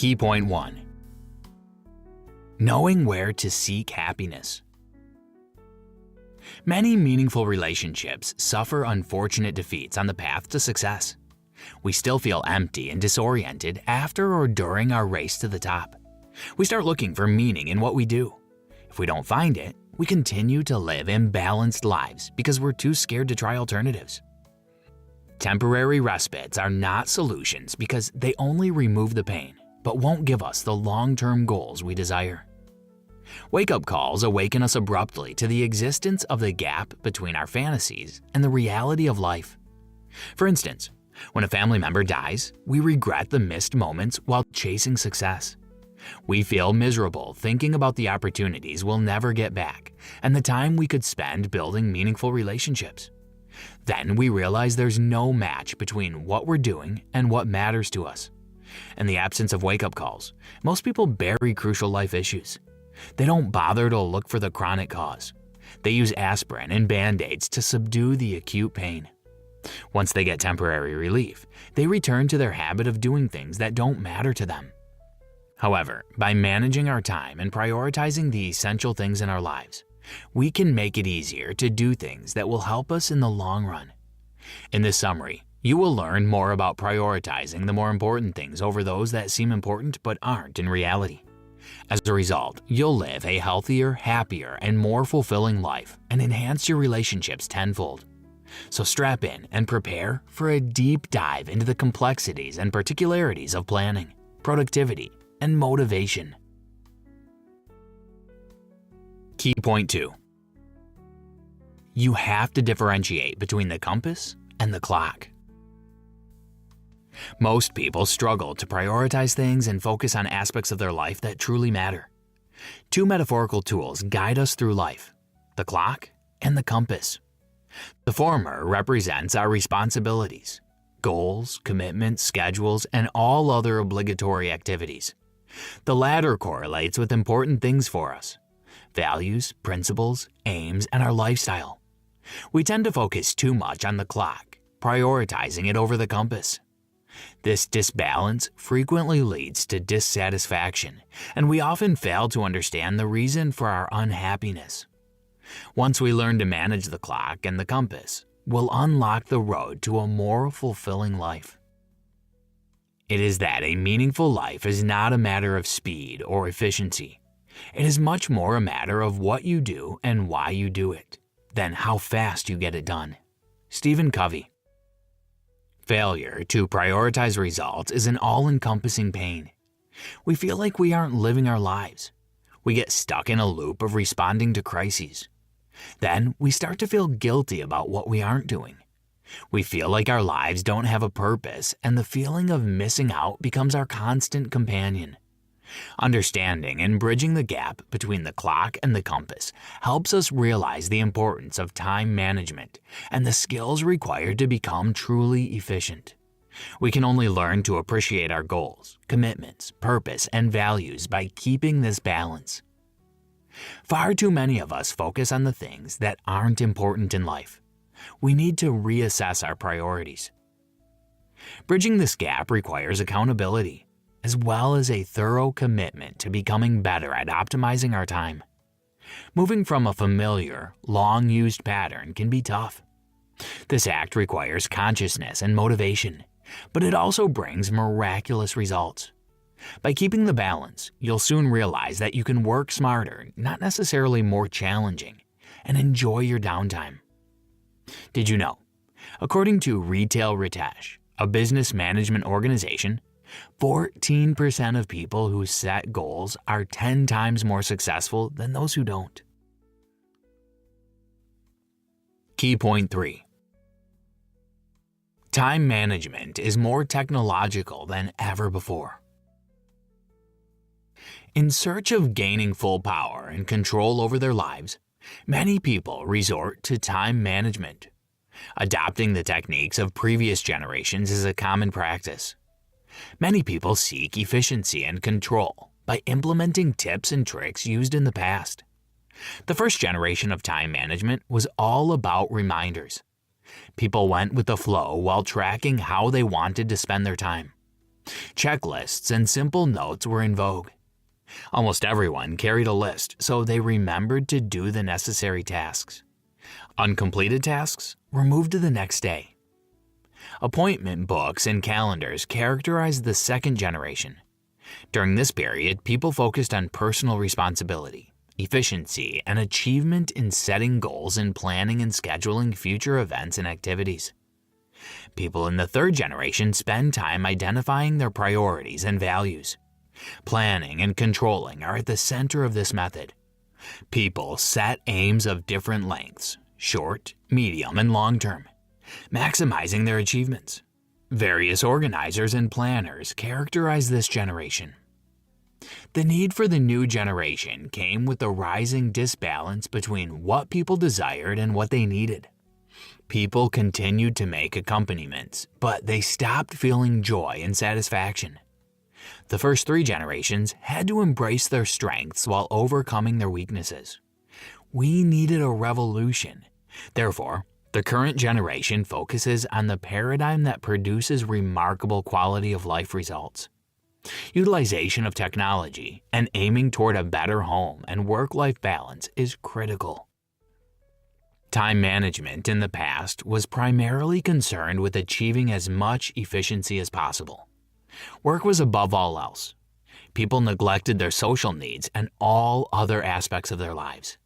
Key point 1. Knowing where to seek happiness. Many meaningful relationships suffer unfortunate defeats on the path to success. We still feel empty and disoriented after or during our race to the top. We start looking for meaning in what we do. If we don't find it, we continue to live imbalanced lives because we're too scared to try alternatives. Temporary respites are not solutions because they only remove the pain, but won't give us the long-term goals we desire. Wake-up calls awaken us abruptly to the existence of the gap between our fantasies and the reality of life. For instance, when a family member dies, we regret the missed moments while chasing success. We feel miserable thinking about the opportunities we'll never get back and the time we could spend building meaningful relationships. Then we realize there's no match between what we're doing and what matters to us. In the absence of wake-up calls, most people bury crucial life issues. They don't bother to look for the chronic cause. They use aspirin and Band-Aids to subdue the acute pain. Once they get temporary relief, they return to their habit of doing things that don't matter to them. However, by managing our time and prioritizing the essential things in our lives, we can make it easier to do things that will help us in the long run. In this summary, you will learn more about prioritizing the more important things over those that seem important but aren't in reality. As a result, you'll live a healthier, happier, and more fulfilling life and enhance your relationships tenfold. So strap in and prepare for a deep dive into the complexities and particularities of planning, productivity, and motivation. Key point 2. You have to differentiate between the compass and the clock. Most people struggle to prioritize things and focus on aspects of their life that truly matter. Two metaphorical tools guide us through life: the clock and the compass. The former represents our responsibilities, goals, commitments, schedules, and all other obligatory activities. The latter correlates with important things for us: values, principles, aims, and our lifestyle. We tend to focus too much on the clock, prioritizing it over the compass. This disbalance frequently leads to dissatisfaction, and we often fail to understand the reason for our unhappiness. Once we learn to manage the clock and the compass, we'll unlock the road to a more fulfilling life. It is that a meaningful life is not a matter of speed or efficiency. It is much more a matter of what you do and why you do it, than how fast you get it done. Stephen Covey. Failure to prioritize results is an all-encompassing pain. We feel like we aren't living our lives. We get stuck in a loop of responding to crises. Then we start to feel guilty about what we aren't doing. We feel like our lives don't have a purpose, and the feeling of missing out becomes our constant companion. Understanding and bridging the gap between the clock and the compass helps us realize the importance of time management and the skills required to become truly efficient. We can only learn to appreciate our goals, commitments, purpose, and values by keeping this balance. Far too many of us focus on the things that aren't important in life. We need to reassess our priorities. Bridging this gap requires accountability, as well as a thorough commitment to becoming better at optimizing our time. Moving from a familiar, long-used pattern can be tough. This act requires consciousness and motivation, but it also brings miraculous results. By keeping the balance, you'll soon realize that you can work smarter, not necessarily more challenging, and enjoy your downtime. Did you know? According to Retail Ritesh, a business management organization, 14% of people who set goals are 10 times more successful than those who don't. Key point 3. Time management is more technological than ever before. In search of gaining full power and control over their lives, many people resort to time management. Adopting the techniques of previous generations is a common practice. Many people seek efficiency and control by implementing tips and tricks used in the past. The first generation of time management was all about reminders. People went with the flow while tracking how they wanted to spend their time. Checklists and simple notes were in vogue. Almost everyone carried a list, so they remembered to do the necessary tasks. Uncompleted tasks were moved to the next day. Appointment books and calendars characterized the second generation. During this period, people focused on personal responsibility, efficiency, and achievement in setting goals and planning and scheduling future events and activities. People in the third generation spend time identifying their priorities and values. Planning and controlling are at the center of this method. People set aims of different lengths, short, medium, and long term, maximizing their achievements. Various organizers and planners characterize this generation. The need for the new generation came with the rising disbalance between what people desired and what they needed. People continued to make accompaniments, but they stopped feeling joy and satisfaction. The first three generations had to embrace their strengths while overcoming their weaknesses. We needed a revolution. Therefore, the current generation focuses on the paradigm that produces remarkable quality of life results. Utilization of technology and aiming toward a better home and work-life balance is critical. Time management in the past was primarily concerned with achieving as much efficiency as possible. Work was above all else. People neglected their social needs and all other aspects of their lives.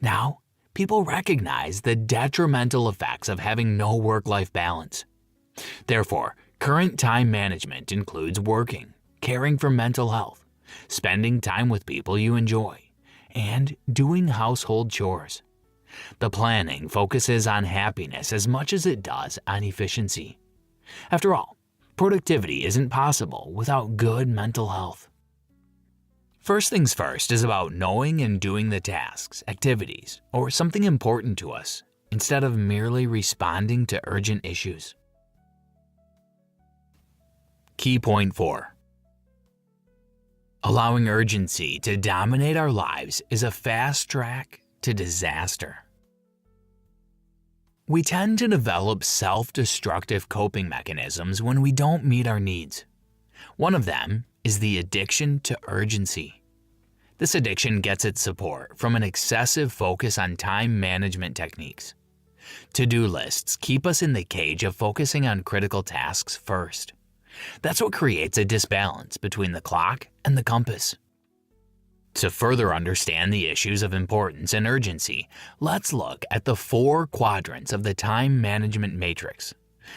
Now, people recognize the detrimental effects of having no work-life balance. Therefore, current time management includes working, caring for mental health, spending time with people you enjoy, and doing household chores. The planning focuses on happiness as much as it does on efficiency. After all, productivity isn't possible without good mental health. First things first is about knowing and doing the tasks, activities, or something important to us, instead of merely responding to urgent issues. Key point 4. Allowing urgency to dominate our lives is a fast track to disaster. We tend to develop self-destructive coping mechanisms when we don't meet our needs. One of them is the addiction to urgency. This addiction gets its support from an excessive focus on time management techniques. To-do lists keep us in the cage of focusing on critical tasks first. That's what creates a disbalance between the clock and the compass. To further understand the issues of importance and urgency, let's look at the 4 quadrants of the time management matrix,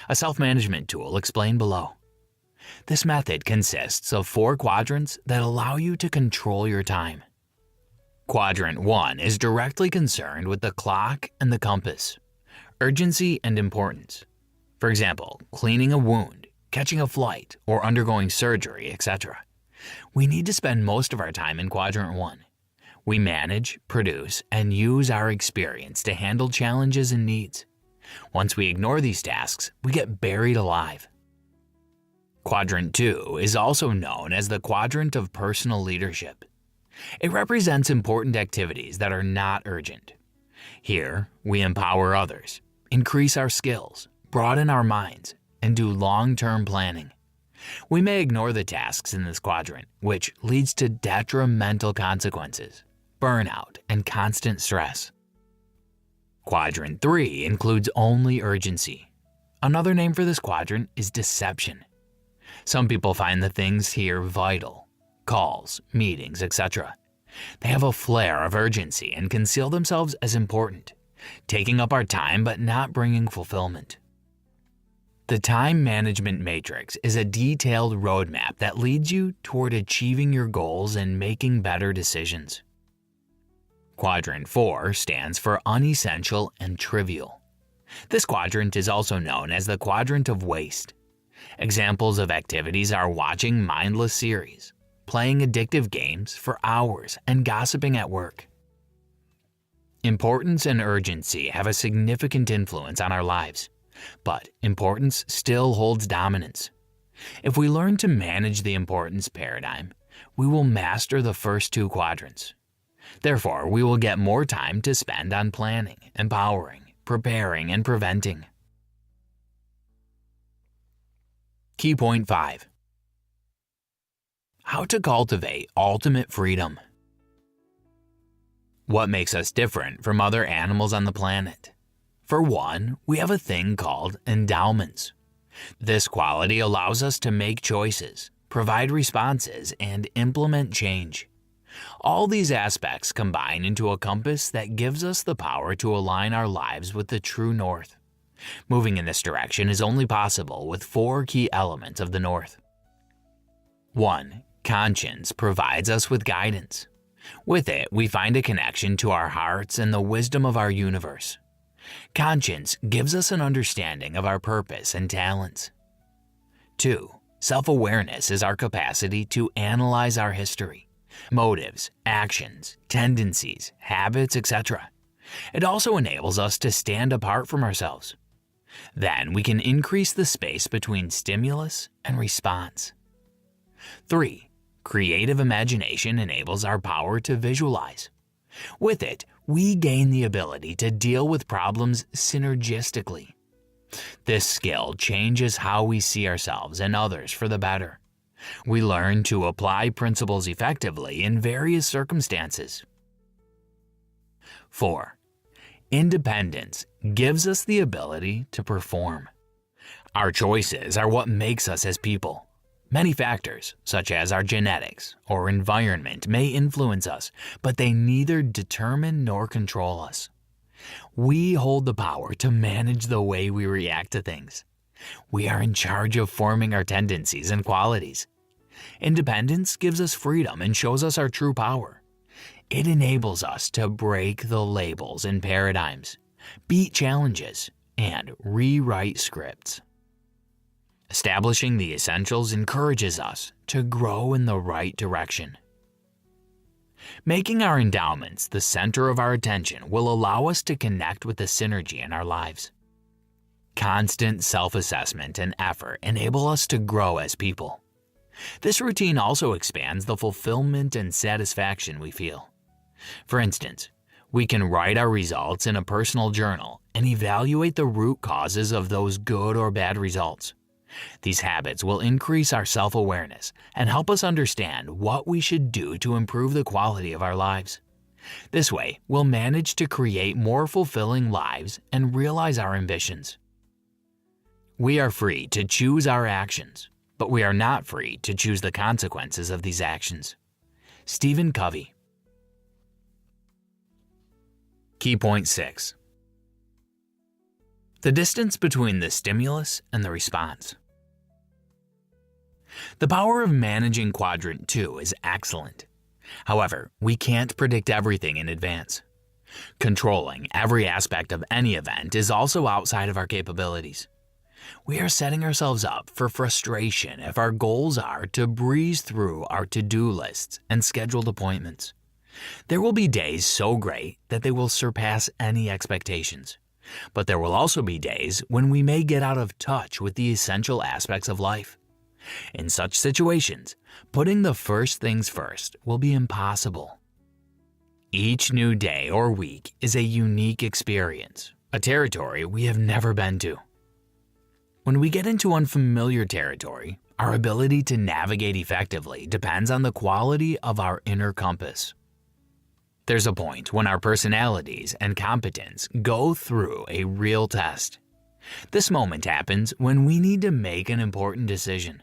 a self-management tool explained below. This method consists of 4 quadrants that allow you to control your time. Quadrant 1 is directly concerned with the clock and the compass, urgency and importance. For example, cleaning a wound, catching a flight, or undergoing surgery, etc. We need to spend most of our time in Quadrant 1. We manage, produce, and use our experience to handle challenges and needs. Once we ignore these tasks, we get buried alive. Quadrant 2 is also known as the quadrant of personal leadership. It represents important activities that are not urgent. Here, we empower others, increase our skills, broaden our minds, and do long-term planning. We may ignore the tasks in this quadrant, which leads to detrimental consequences, burnout, and constant stress. Quadrant 3 includes only urgency. Another name for this quadrant is deception. Some people find the things here vital, calls, meetings, etc. They have a flare of urgency and conceal themselves as important, taking up our time but not bringing fulfillment. The time management matrix is a detailed roadmap that leads you toward achieving your goals and making better decisions. Quadrant 4 stands for unessential and trivial. This quadrant is also known as the quadrant of waste. Examples of activities are watching mindless series, playing addictive games for hours, and gossiping at work. Importance and urgency have a significant influence on our lives. But importance still holds dominance. If we learn to manage the importance paradigm, we will master the first 2 quadrants. Therefore, we will get more time to spend on planning, empowering, preparing, and preventing. Key point 5. How to cultivate ultimate freedom. What makes us different from other animals on the planet? For one, we have a thing called endowments. This quality allows us to make choices, provide responses, and implement change. All these aspects combine into a compass that gives us the power to align our lives with the true north. Moving in this direction is only possible with 4 key elements of the north. 1. Conscience provides us with guidance. With it, we find a connection to our hearts and the wisdom of our universe. Conscience gives us an understanding of our purpose and talents. 2. Self-awareness is our capacity to analyze our history, motives, actions, tendencies, habits, etc. It also enables us to stand apart from ourselves. Then we can increase the space between stimulus and response. 3. Creative imagination enables our power to visualize. With it, we gain the ability to deal with problems synergistically. This skill changes how we see ourselves and others for the better. We learn to apply principles effectively in various circumstances. 4. Independence gives us the ability to perform. Our choices are what makes us as people. Many factors, such as our genetics or environment, may influence us, but they neither determine nor control us. We hold the power to manage the way we react to things. We are in charge of forming our tendencies and qualities. Independence gives us freedom and shows us our true power. It enables us to break the labels and paradigms, beat challenges, and rewrite scripts. Establishing the essentials encourages us to grow in the right direction. Making our endowments the center of our attention will allow us to connect with the synergy in our lives. Constant self-assessment and effort enable us to grow as people. This routine also expands the fulfillment and satisfaction we feel. For instance, we can write our results in a personal journal and evaluate the root causes of those good or bad results. These habits will increase our self-awareness and help us understand what we should do to improve the quality of our lives. This way, we'll manage to create more fulfilling lives and realize our ambitions. We are free to choose our actions, but we are not free to choose the consequences of these actions. Stephen Covey. Key point 6. The distance between the stimulus and the response. The power of managing Quadrant 2 is excellent. However, we can't predict everything in advance. Controlling every aspect of any event is also outside of our capabilities. We are setting ourselves up for frustration if our goals are to breeze through our to-do lists and scheduled appointments. There will be days so great that they will surpass any expectations. But there will also be days when we may get out of touch with the essential aspects of life. In such situations, putting the first things first will be impossible. Each new day or week is a unique experience, a territory we have never been to. When we get into unfamiliar territory, our ability to navigate effectively depends on the quality of our inner compass. There's a point when our personalities and competence go through a real test. This moment happens when we need to make an important decision.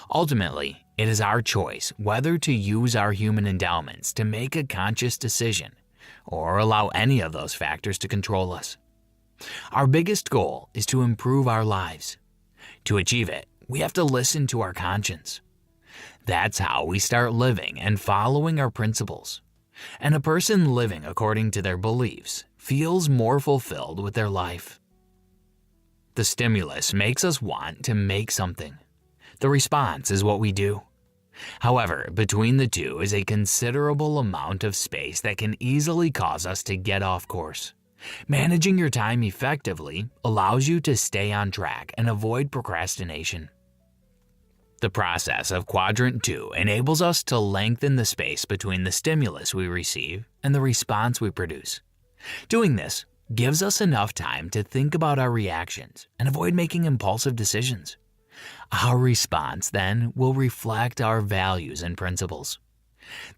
Ultimately, it is our choice whether to use our human endowments to make a conscious decision or allow any of those factors to control us. Our biggest goal is to improve our lives. To achieve it, we have to listen to our conscience. That's how we start living and following our principles. And a person living according to their beliefs feels more fulfilled with their life. The stimulus makes us want to make something. The response is what we do. However, between the two is a considerable amount of space that can easily cause us to get off course. Managing your time effectively allows you to stay on track and avoid procrastination. The process of Quadrant 2 enables us to lengthen the space between the stimulus we receive and the response we produce. Doing this gives us enough time to think about our reactions and avoid making impulsive decisions. Our response then will reflect our values and principles.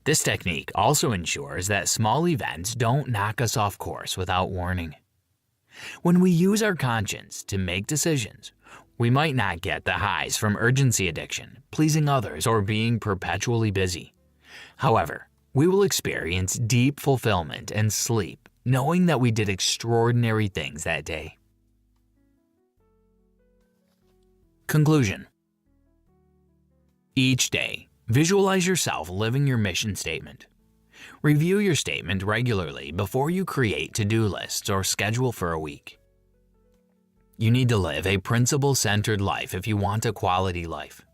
This technique also ensures that small events don't knock us off course without warning. When we use our conscience to make decisions, we might not get the highs from urgency addiction, pleasing others, or being perpetually busy. However, we will experience deep fulfillment and sleep knowing that we did extraordinary things that day. Conclusion. Each day, visualize yourself living your mission statement. Review your statement regularly before you create to-do lists or schedule for a week. You need to live a principle-centered life if you want a quality life.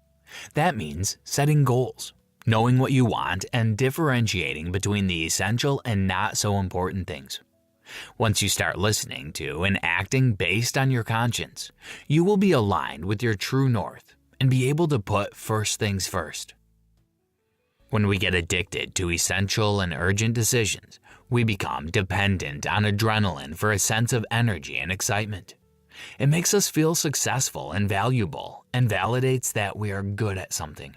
That means setting goals, knowing what you want, and differentiating between the essential and not so important things. Once you start listening to and acting based on your conscience, you will be aligned with your true north and be able to put first things first. When we get addicted to essential and urgent decisions, we become dependent on adrenaline for a sense of energy and excitement. It makes us feel successful and valuable and validates that we are good at something.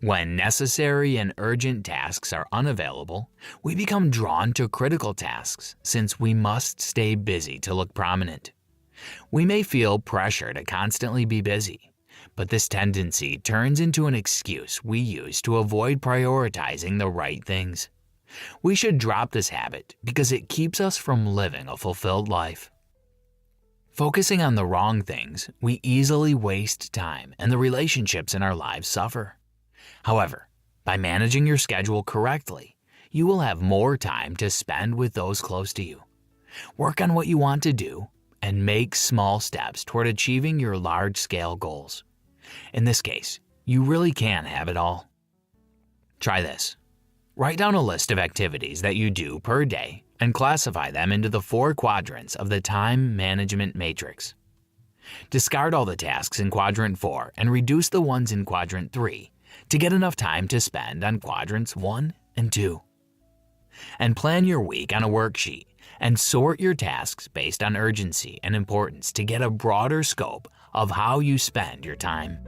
When necessary and urgent tasks are unavailable, we become drawn to critical tasks since we must stay busy to look prominent. We may feel pressure to constantly be busy, but this tendency turns into an excuse we use to avoid prioritizing the right things. We should drop this habit because it keeps us from living a fulfilled life. Focusing on the wrong things, we easily waste time and the relationships in our lives suffer. However, by managing your schedule correctly, you will have more time to spend with those close to you. Work on what you want to do and make small steps toward achieving your large-scale goals. In this case, you really can have it all. Try this. Write down a list of activities that you do per day and classify them into the 4 quadrants of the time management matrix. Discard all the tasks in quadrant 4 and reduce the ones in quadrant 3 to get enough time to spend on quadrants 1 and 2. And plan your week on a worksheet and sort your tasks based on urgency and importance to get a broader scope of how you spend your time.